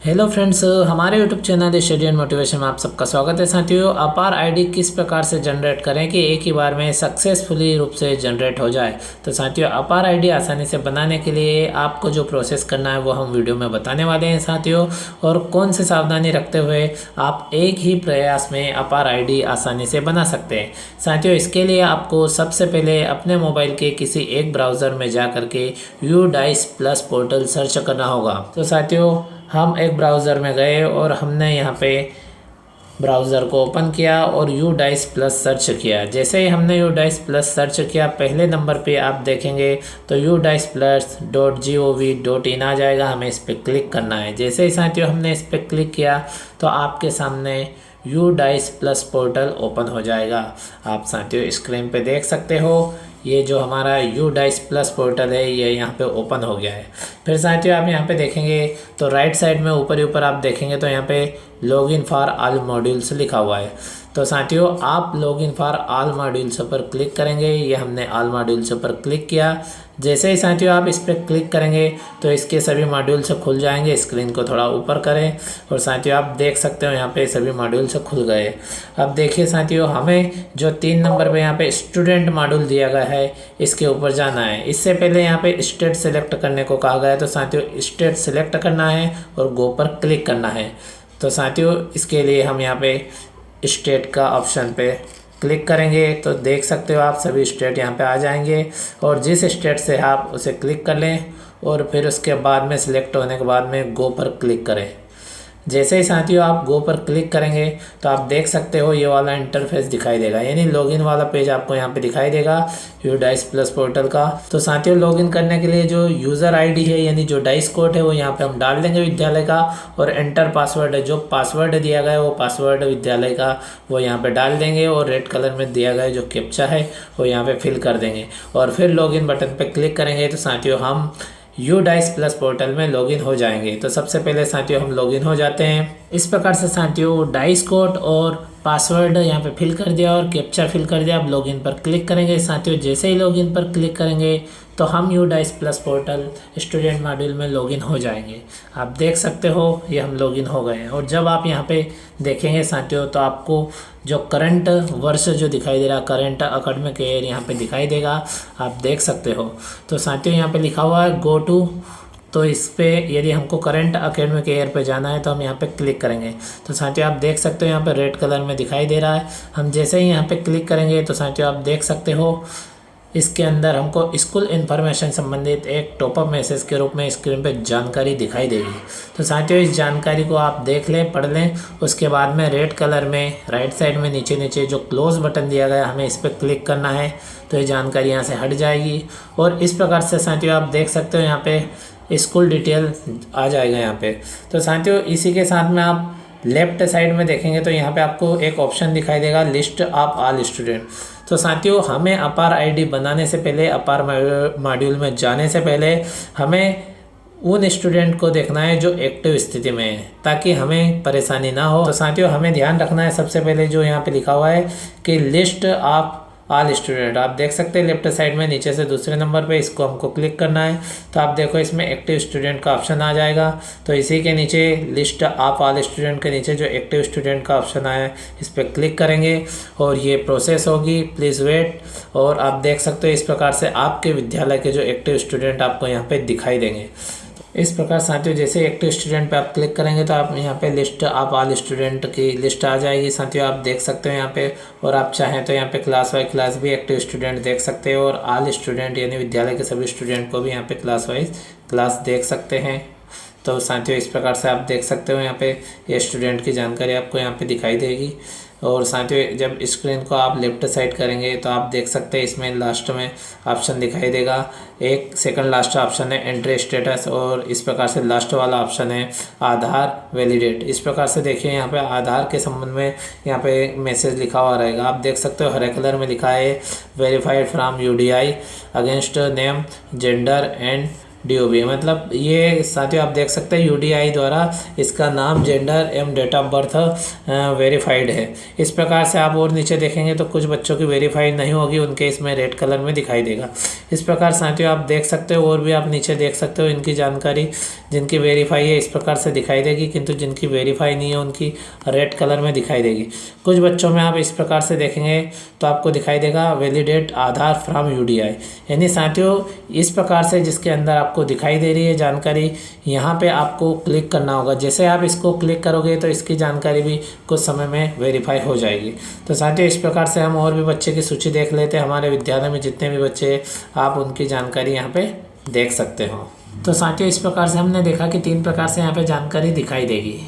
Hello friends, हमारे YouTube channel study and motivation में आप सबका स्वागत है। साथियों, अपार आईडी किस प्रकार से जनरेट करें कि एक ही बार में सक्सेसफुली रूप से जनरेट हो जाए। तो साथियों, अपार आईडी आसानी से बनाने के लिए आपको जो प्रोसेस करना है वो हम वीडियो में बताने वाले हैं साथियों। और कौन सी सावधानी रखते हुए आप एक ही प्रयास में अपार आईडी आसानी से बना सकते हैं। साथियों, इसके लिए आपको सबसे पहले अपने मोबाइल के किसी एक ब्राउज़र में जा करके UDICE प्लस पोर्टल सर्च करना होगा। तो साथियों, हम एक ब्राउज़र में गए और हमने यहाँ पे ब्राउज़र को ओपन किया और UDICE प्लस सर्च किया। जैसे ही हमने UDICE प्लस सर्च किया, पहले नंबर पे आप देखेंगे तो UDICE+.gov.in आ जाएगा। हमें इस पर क्लिक करना है। जैसे ही साथियों हमने इस पर क्लिक किया तो आपके सामने UDICE प्लस पोर्टल ओपन हो जाएगा। आप साथियों स्क्रीन पे देख सकते हो, ये जो हमारा UDICE प्लस पोर्टल है ये यहाँ पे ओपन हो गया है। फिर साथियों आप यहाँ पे देखेंगे तो राइट साइड में ऊपर ही ऊपर आप देखेंगे तो यहाँ पे लॉगिन फॉर ऑल मॉड्यूल्स लिखा हुआ है। तो साथियों आप लॉगिन फॉर ऑल मॉड्यूल्स पर क्लिक करेंगे। ये हमने ऑल मॉड्यूल्स पर क्लिक किया। जैसे ही साथियों आप इस पर क्लिक करेंगे तो इसके सभी मॉड्यूल्स खुल जाएंगे। स्क्रीन को थोड़ा ऊपर करें और साथियों आप देख सकते हो यहाँ पे सभी मॉड्यूल्स खुल गए। अब देखिए साथियों, हमें जो 3 नंबर पे यहाँ पे स्टूडेंट मॉड्यूल दिया गया है इसके ऊपर जाना है। इससे पहले यहाँ पे स्टेट सेलेक्ट करने को कहा गया है। तो साथियों स्टेट सेलेक्ट करना है और गो पर क्लिक करना है। तो साथियों इसके लिए हम यहाँ पे स्टेट का ऑप्शन पे क्लिक करेंगे तो देख सकते हो आप सभी स्टेट यहाँ पे आ जाएंगे। और जिस स्टेट से आप उसे क्लिक कर लें और फिर उसके बाद में सिलेक्ट होने के बाद में गो पर क्लिक करें। जैसे ही साथियों आप गो पर क्लिक करेंगे तो आप देख सकते हो ये वाला इंटरफेस दिखाई देगा, यानी लॉगिन वाला पेज आपको यहाँ पे दिखाई देगा UDICE प्लस पोर्टल का। तो साथियों लॉगिन करने के लिए जो यूज़र आईडी है यानी जो डाइस कोड है वो यहाँ पे हम डाल देंगे विद्यालय का, और एंटर पासवर्ड है, जो पासवर्ड दिया गया है वो पासवर्ड विद्यालय का वो यहाँ पे डाल देंगे और रेड कलर में दिया गया जो कैप्चा है वो यहाँ पे फिल कर देंगे और फिर लॉगिन बटन पे क्लिक करेंगे। तो साथियों हम UDICE प्लस पोर्टल में लॉगिन हो जाएंगे। तो सबसे पहले साथियों हम लॉगिन हो जाते हैं। इस प्रकार से साथियों डाइस कोड और पासवर्ड यहाँ पे फिल कर दिया और कैप्चा फिल कर दिया। अब लॉगिन पर क्लिक करेंगे। साथियों जैसे ही लॉगिन पर क्लिक करेंगे तो हम UDICE plus portal student module में लॉगिन हो जाएंगे। आप देख सकते हो ये हम लॉगिन हो गए हैं। और जब आप यहाँ पे देखेंगे साथियों तो आपको जो करंट वर्ष जो दिखाई दे रहा है, करंट अकेडमिक ईयर यहाँ पे दिखाई देगा, आप देख सकते हो। तो साथियों यहाँ पे लिखा हुआ है गो टू, तो इस पर यदि हमको करंट अकेडमिक ईयर पे जाना है तो हम यहाँ पे क्लिक करेंगे। तो साथियों आप देख सकते हो यहाँ पे रेड कलर में दिखाई दे रहा है। हम जैसे ही यहाँ पे क्लिक करेंगे तो साथियों आप देख सकते हो इसके अंदर हमको स्कूल इन्फॉर्मेशन संबंधित एक टॉपअप मैसेज के रूप में स्क्रीन पे जानकारी दिखाई देगी। तो साथियों इस जानकारी को आप देख लें, पढ़ लें। उसके बाद में रेड कलर में राइट साइड में नीचे नीचे जो क्लोज बटन दिया गया हमें इस पर क्लिक करना है तो ये जानकारी यहाँ से हट जाएगी। और इस प्रकार से साथियों आप देख सकते हो यहाँ पे स्कूल डिटेल आ जाएगा यहाँ पे। तो साथियों इसी के साथ में आप लेफ्ट साइड में देखेंगे तो यहाँ पे आपको एक ऑप्शन दिखाई देगा लिस्ट ऑफ ऑल स्टूडेंट। तो साथियों हमें अपार आईडी बनाने से पहले, अपार मॉड्यूल में जाने से पहले हमें उन स्टूडेंट को देखना है जो एक्टिव स्थिति में है ताकि हमें परेशानी ना हो। तो साथियों हमें ध्यान रखना है सबसे पहले जो यहाँ पे लिखा हुआ है कि लिस्ट ऑफ ऑल स्टूडेंट, आप देख सकते हैं लेफ्ट साइड में नीचे से दूसरे नंबर पे, इसको हमको क्लिक करना है। तो आप देखो इसमें एक्टिव स्टूडेंट का ऑप्शन आ जाएगा। तो इसी के नीचे लिस्ट ऑफ ऑल स्टूडेंट के नीचे जो एक्टिव स्टूडेंट का ऑप्शन आया है इस पर क्लिक करेंगे और ये प्रोसेस होगी, प्लीज़ वेट। और आप देख सकते हो इस प्रकार से आपके विद्यालय के जो एक्टिव स्टूडेंट आपको यहाँ पे दिखाई देंगे। इस प्रकार साथियों जैसे एक्टिव स्टूडेंट पे आप क्लिक करेंगे तो आप यहाँ पे लिस्ट ऑफ ऑल स्टूडेंट की लिस्ट आ जाएगी। साथियों आप देख सकते हो यहाँ पे, और आप चाहें तो यहाँ पे क्लास वाइज क्लास भी एक्टिव स्टूडेंट देख सकते हो और ऑल स्टूडेंट यानी विद्यालय के सभी स्टूडेंट को भी यहाँ पे क्लास वाइज क्लास देख सकते हैं। तो साथियों इस प्रकार से आप देख सकते हो यहाँ पे ये स्टूडेंट की जानकारी आपको यहाँ पे दिखाई देगी। और साथियों जब स्क्रीन को आप लेफ्ट साइड करेंगे तो आप देख सकते हैं इसमें लास्ट में ऑप्शन दिखाई देगा, एक सेकंड लास्ट ऑप्शन है एंट्री स्टेटस, और इस प्रकार से लास्ट वाला ऑप्शन है आधार वैलिडेट। इस प्रकार से देखिए यहाँ पे आधार के संबंध में यहाँ पे मैसेज लिखा हुआ रहेगा। आप देख सकते हो हरे कलर में लिखा है verified from UDI against name gender and DOB, मतलब ये साथियों आप देख सकते हैं UDI द्वारा इसका नाम, जेंडर एवं डेट ऑफ बर्थ वेरीफाइड है। इस प्रकार से आप और नीचे देखेंगे तो कुछ बच्चों की वेरीफाइड नहीं होगी, उनके इसमें रेड कलर में दिखाई देगा। इस प्रकार साथियों आप देख सकते हो, और भी आप नीचे देख सकते हो इनकी जानकारी, जिनकी वेरीफाई है इस प्रकार से दिखाई देगी, किंतु जिनकी वेरीफाई नहीं है उनकी रेड कलर में दिखाई देगी। कुछ बच्चों में आप इस प्रकार से देखेंगे तो आपको दिखाई देगा वैलिडेट आधार फ्रॉम UDI, यानी साथियों इस प्रकार से जिसके अंदर आपको दिखाई दे रही है जानकारी, यहाँ पे आपको क्लिक करना होगा। जैसे आप इसको क्लिक करोगे तो इसकी जानकारी भी कुछ समय में वेरीफाई हो जाएगी। तो साथियों इस प्रकार से हम और भी बच्चे की सूची देख लेते हैं। हमारे विद्यालय में जितने भी बच्चे हैं आप उनकी जानकारी यहाँ पे देख सकते हो। तो साथियों इस प्रकार से हमने देखा कि 3 प्रकार से यहाँ पे जानकारी दिखाई देगी।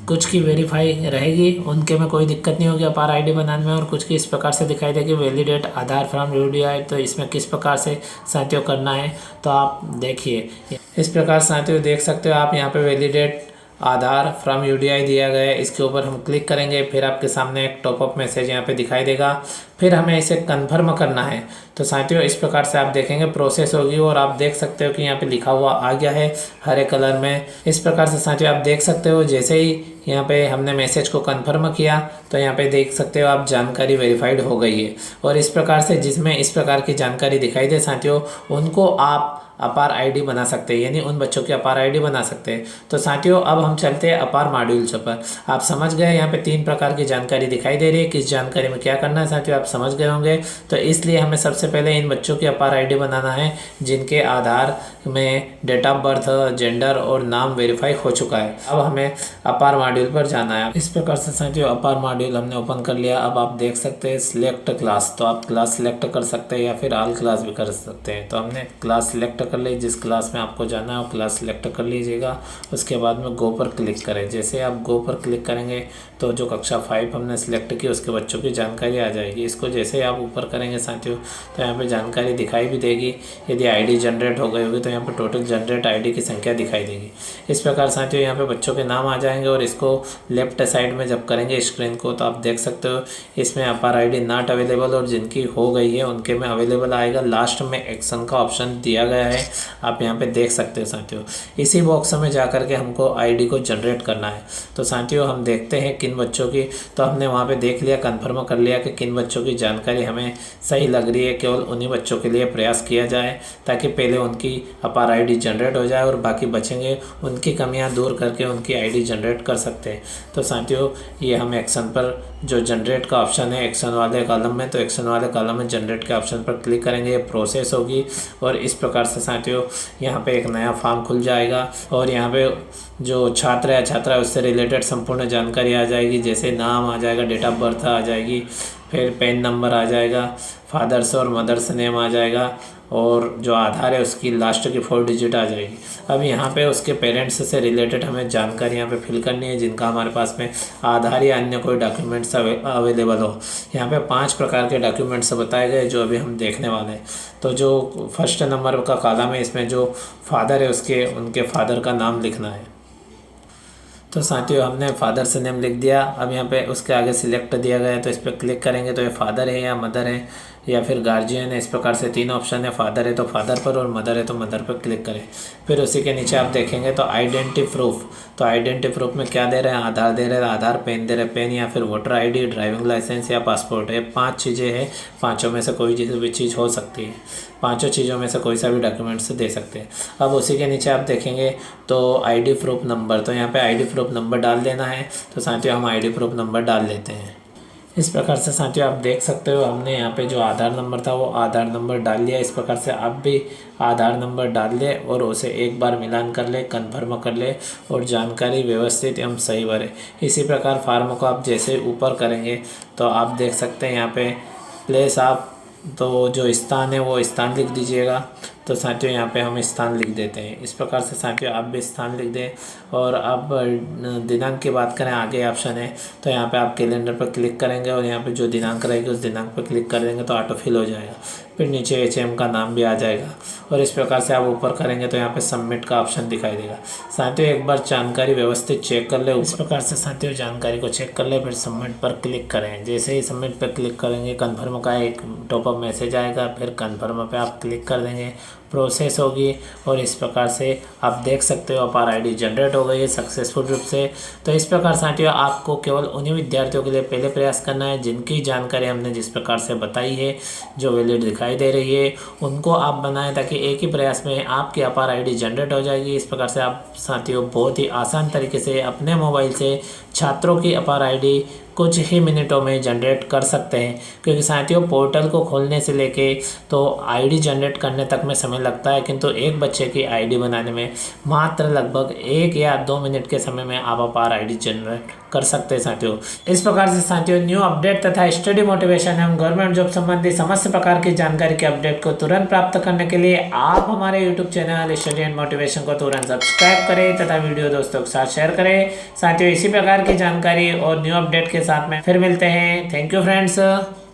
कुछ की वेरीफाई रहेगी, उनके में कोई दिक्कत नहीं होगी अपार आईडी बनाने में, और कुछ की इस प्रकार से दिखाई देगी वैलिडेट आधार फ्रॉम UDI। तो इसमें किस प्रकार से साथियों करना है तो आप देखिए, इस प्रकार साथियों देख सकते हो आप यहाँ पे वैलिडेट आधार फ्रॉम UDI दिया गया है। इसके ऊपर हम क्लिक करेंगे, फिर आपके सामने एक टॉपअप मैसेज यहाँ पे दिखाई देगा, फिर हमें इसे कन्फर्म करना है। तो साथियों इस प्रकार से आप देखेंगे प्रोसेस होगी, और आप देख सकते हो कि यहाँ पे लिखा हुआ आ गया है हरे कलर में। इस प्रकार से साथियों आप देख सकते हो जैसे ही यहाँ पे हमने मैसेज को कन्फर्म किया तो यहाँ पे देख सकते हो आप जानकारी वेरीफाइड हो गई है। और इस प्रकार से जिसमें इस प्रकार की जानकारी दिखाई दे साथियों, उनको आप अपार आईडी बना सकते हैं, यानी उन बच्चों की अपार आईडी बना सकते हैं। तो साथियों अब हम चलते हैं अपार मॉड्यूल्स पर। आप समझ गए यहाँ पे 3 प्रकार की जानकारी दिखाई दे रही है, किस जानकारी में क्या करना है साथियों आप समझ गए होंगे। तो इसलिए हमें सबसे पहले इन बच्चों की अपार आईडी बनाना है जिनके आधार में डेट ऑफ बर्थ, जेंडर और नाम वेरीफाई हो चुका है। अब हमें अपार मॉड्यूल पर जाना है। इस प्रकार से साथियों अपार मॉड्यूल हमने ओपन कर लिया। अब आप देख सकते हैं सिलेक्ट क्लास, तो आप क्लास सिलेक्ट कर सकते हैं या फिर ऑल क्लास भी कर सकते हैं। तो हमने क्लास सिलेक्ट कर ली, जिस क्लास में आपको जाना है वो क्लास सिलेक्ट कर लीजिएगा। उसके बाद में गो पर क्लिक करें। जैसे आप गो पर क्लिक करेंगे तो जो कक्षा 5 हमने सिलेक्ट की उसके बच्चों की जानकारी आ जाएगी। इसको जैसे ही आप ऊपर करेंगे साथियों तो यहाँ पे जानकारी दिखाई भी देगी। यदि आईडी जनरेट हो गई होगी तो यहाँ पे टोटल जनरेट आईडी की संख्या दिखाई देगी। इस प्रकार साथियों यहाँ पे बच्चों के नाम आ जाएंगे, और इसको लेफ्ट साइड में जब करेंगे स्क्रीन को तो आप देख सकते हो इसमें अपार आईडी नॉट अवेलेबल, और जिनकी हो गई है उनके में अवेलेबल आएगा। लास्ट में एक्शन का ऑप्शन दिया गया है, आप यहाँ पे देख सकते हो साथियों। इसी बॉक्स में जा कर के हमको आईडी को जनरेट करना है। तो साथियों हम देखते हैं किन बच्चों की, तो हमने वहाँ पे देख लिया, कंफर्म कर लिया कि किन बच्चों की जानकारी हमें सही लग रही है। केवल उन्हीं बच्चों के लिए प्रयास किया जाए ताकि पहले उनकी अपार आईडी जनरेट हो जाए, और बाकी बचेंगे उनकी कमियां दूर करके उनकी आईडी जनरेट कर सकते हैं। तो साथियों ये हम एक्शन पर, जो जनरेट का ऑप्शन है एक्शन वाले कॉलम में, तो एक्शन वाले कॉलम में जनरेट के ऑप्शन पर क्लिक करेंगे, ये प्रोसेस होगी। और इस प्रकार से साथियों यहाँ पे एक नया फॉर्म खुल जाएगा, और यहाँ पे जो छात्र है छात्रा है उससे रिलेटेड संपूर्ण जानकारी आ जाएगी। जैसे नाम आ जाएगा, डेट ऑफ बर्थ आ जाएगी, फिर पेन नंबर आ जाएगा, फादर्स और मदर्स नेम आ जाएगा, और जो आधार है उसकी लास्ट की 4 डिजिट आ जाएगी। अब यहाँ पे उसके पेरेंट्स से रिलेटेड हमें जानकारी यहाँ पे फिल करनी है, जिनका हमारे पास में आधार या अन्य कोई डॉक्यूमेंट्स अवेलेबल हो। यहाँ पे 5 प्रकार के डॉक्यूमेंट्स बताए गए जो अभी हम देखने वाले हैं। तो जो फर्स्ट नंबर का कॉलम है इसमें जो फादर है उनके फादर का नाम लिखना है। तो साथियों हमने फादर से नेम लिख दिया। अब यहाँ पे उसके आगे सिलेक्ट दिया गया है, तो इस पर क्लिक करेंगे तो ये फादर है या मदर है या फिर गार्जियन है। इस प्रकार से 3 ऑप्शन है, फादर है तो फादर पर, और मदर है तो मदर पर क्लिक करें। फिर उसी के नीचे आप देखेंगे तो आइडेंटिटी प्रूफ, तो आइडेंटिटी प्रूफ में क्या दे रहे हैं, आधार दे रहे हैं, आधार, पेन दे रहे हैं, पेन या फिर वोटर आईडी, ड्राइविंग लाइसेंस या पासपोर्ट है। 5 चीज़ें हैं, 5 में से कोई भी चीज़ हो सकती है। 5 चीज़ों में से कोई सा भी डॉक्यूमेंट्स दे सकते हैं। अब उसी के नीचे आप देखेंगे तो आईडी प्रूफ नंबर, तो यहाँ पे आईडी प्रूफ नंबर डाल देना है। तो साथियों हम आईडी प्रूफ नंबर डाल लेते हैं। इस प्रकार से साथियों आप देख सकते हो हमने यहाँ पे जो आधार नंबर था वो आधार नंबर डाल लिया। इस प्रकार से आप भी आधार नंबर डाल ले और उसे एक बार मिलान कर ले, कन्फर्म कर ले, और जानकारी व्यवस्थित एवं सही भरे। इसी प्रकार फार्म को आप जैसे ऊपर करेंगे तो आप देख सकते हैं यहाँ पे प्लेस आप, तो जो स्थान है वो स्थान लिख दीजिएगा। तो साथियों यहाँ पे हम स्थान लिख देते हैं। इस प्रकार से साथियों आप भी स्थान लिख दें। और अब दिनांक की बात करें, आगे ऑप्शन है तो यहाँ पे आप कैलेंडर पर क्लिक करेंगे और यहाँ पे जो दिनांक रहेगी उस दिनांक पर क्लिक कर देंगे तो ऑटो फिल हो जाएगा। फिर नीचे HM का नाम भी आ जाएगा। और इस प्रकार से आप ऊपर करेंगे तो यहाँ पे सबमिट का ऑप्शन दिखाई देगा। साथियों एक बार जानकारी व्यवस्थित चेक कर ले। इस प्रकार से साथियों जानकारी को चेक कर ले, फिर सबमिट पर क्लिक करें। जैसे ही सबमिट पर क्लिक करेंगे कन्फर्म का एक टॉपअप मैसेज आएगा, फिर कन्फर्म पे आप क्लिक कर देंगे। प्रोसेस होगी और इस प्रकार से आप देख सकते हो अपार आईडी जनरेट हो गई है सक्सेसफुल रूप से। तो इस प्रकार साथियों आपको केवल उन्हीं विद्यार्थियों के लिए पहले प्रयास करना है जिनकी जानकारी हमने जिस प्रकार से बताई है, जो वैलिड दिखाई दे रही है, उनको आप बनाएं ताकि एक ही प्रयास में आपकी अपार आईडी जनरेट हो जाएगी। इस प्रकार से आप साथियों बहुत ही आसान तरीके से अपने मोबाइल से छात्रों की अपार आईडी कुछ ही मिनटों में जनरेट कर सकते हैं, क्योंकि साथियों पोर्टल को खोलने से लेके तो आईडी जनरेट करने तक में समय लगता है, किंतु एक बच्चे की आईडी बनाने में मात्र लगभग 1 या 2 मिनट के समय में आप अपार आईडी जनरेट कर सकते हैं साथियों। इस प्रकार से साथियों न्यू अपडेट तथा स्टडी मोटिवेशन एवं गवर्नमेंट जॉब संबंधी समस्त प्रकार की जानकारी के अपडेट को तुरंत प्राप्त करने के लिए आप हमारे YouTube channel study and motivation को तुरंत सब्सक्राइब करें तथा वीडियो दोस्तों के साथ शेयर करें। साथियों इसी प्रकार की जानकारी और न्यू अपडेट के साथ में फिर मिलते हैं। Thank you friends.